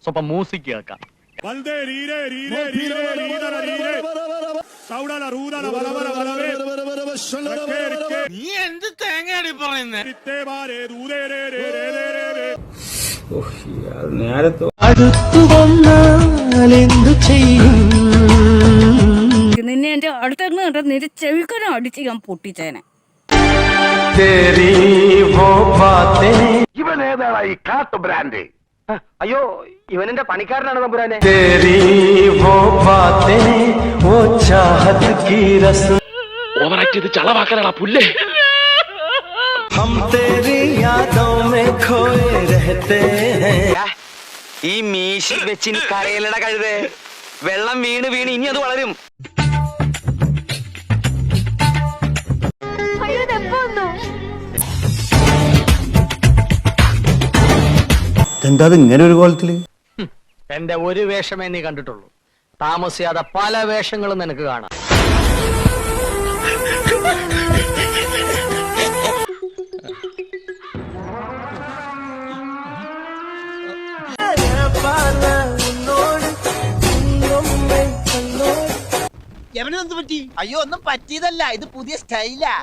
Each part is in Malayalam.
ಸ್ವಲ್ಪ ಮ್ಯೂಸಿಕ್ ಕೇಳ್ಕ നീ എന്ത് തേങ്ങയാടി പറയുന്നേ? നിന്നെ എന്റെ അടുത്തിരുന്ന് കണ്ട നിന്റെ ചെവിക്കനും അടിച്ച് ഞാൻ പൊട്ടിച്ചേനെ. ഇവൻ ഏതാണ് ഈ കാട്ടു ബ്രാൻഡ്? അയ്യോ, ഇവനെന്റെ പണിക്കാരനാണ് തമ്പുരാനെ. ഓവറാക്ട് ചെയ്ത് ചളവാക്കാനാ പുല്ലേ. ഈ മീശി വെച്ചിന് കരയിലട കഴുതേ. വെള്ളം വീണ് വീണ് ഇനി അത് വളരും. എന്താ ഇങ്ങനെ ഒരു കോലത്തില്? എന്റെ ഒരു വേഷമേ നീ കണ്ടിട്ടുള്ളൂ. താമസിയാതെ പല വേഷങ്ങളും നിനക്ക് കാണാം. അയ്യോ, ഒന്നും പറ്റിയതല്ല, ഇത് പുതിയ സ്റ്റൈലാ.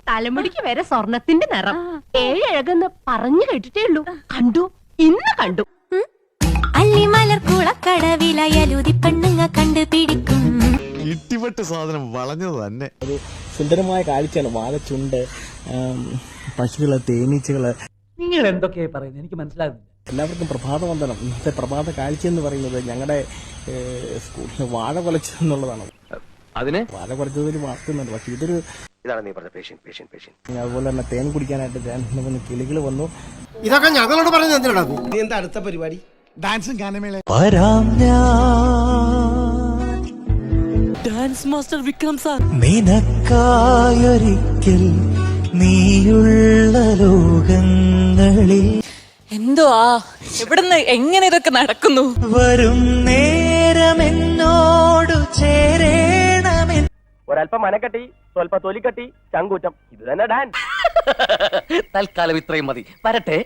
തലമുടിക്ക് വരെ സ്വർണത്തിന്റെ നിറം. ഏഴഴകെന്ന് പറഞ്ഞു കേട്ടിട്ടേ ഉള്ളൂ. കണ്ടു, ഇന്ന് കണ്ടു. അല്ലിമലർക്കുളക്കടവിലയലുതി പെണ്ണുങ്ങ കണ്ടുപിടിക്കും. ഇട്ടിപ്പെട്ട് സാധനം വളഞ്ഞത് തന്നെ. ഒരു സുന്ദരമായ കാഴ്ചയാണ്. വാഴച്ചുണ്ട്, പശുക്കള്, തേനീച്ചകള്. നിങ്ങൾ എന്തൊക്കെയാ പറയുന്നത്? എനിക്ക് മനസ്സിലാകുന്നില്ല. എല്ലാവർക്കും പ്രഭാതവന്ദനം. ഇന്നത്തെ പ്രഭാത കാഴ്ച എന്ന് പറയുന്നത് ഞങ്ങളുടെ സ്കൂളിൽ വാഴ കുലച്ചെന്നുള്ളതാണ്. അതിന് വാഴ കുലച്ചതൊരു വാർത്തയുന്നുണ്ട്. പക്ഷെ ഇതൊരു ഇതാണ് നീ പറഞ്ഞ പേഷ്യൻ പേഷ്യൻ പേഷ്യൻ. അതുപോലെ തന്നെ തേൻ കുടിക്കാനായിട്ട് കിളികൾ വന്നു. ഇതൊക്കെ ഞങ്ങളോട് പറഞ്ഞ എന്തിനാ? നീ എന്താ അടുത്ത പരിപാടി? ഡാൻസും ഗാനമേള. Dance master Vikram sir. നിനക്കായൊരിക്കൽ നീയുള്ള ലോകങ്ങളിൽ എന്തോ എവിടുന്ന് എങ്ങനെ ഇതൊക്കെ നടക്കുന്നു? വരും നേരമെന്നോടു ചേരേണമെന്ന്. ഒരല്പം മനക്കട്ടി, സ്വല്പ തൊലിക്കട്ടി, ചങ്കൂറ്റം. ഇത് തന്നെ ഡാൻസ്. തൽക്കാലം ഇത്രയും മതി. വരട്ടെ.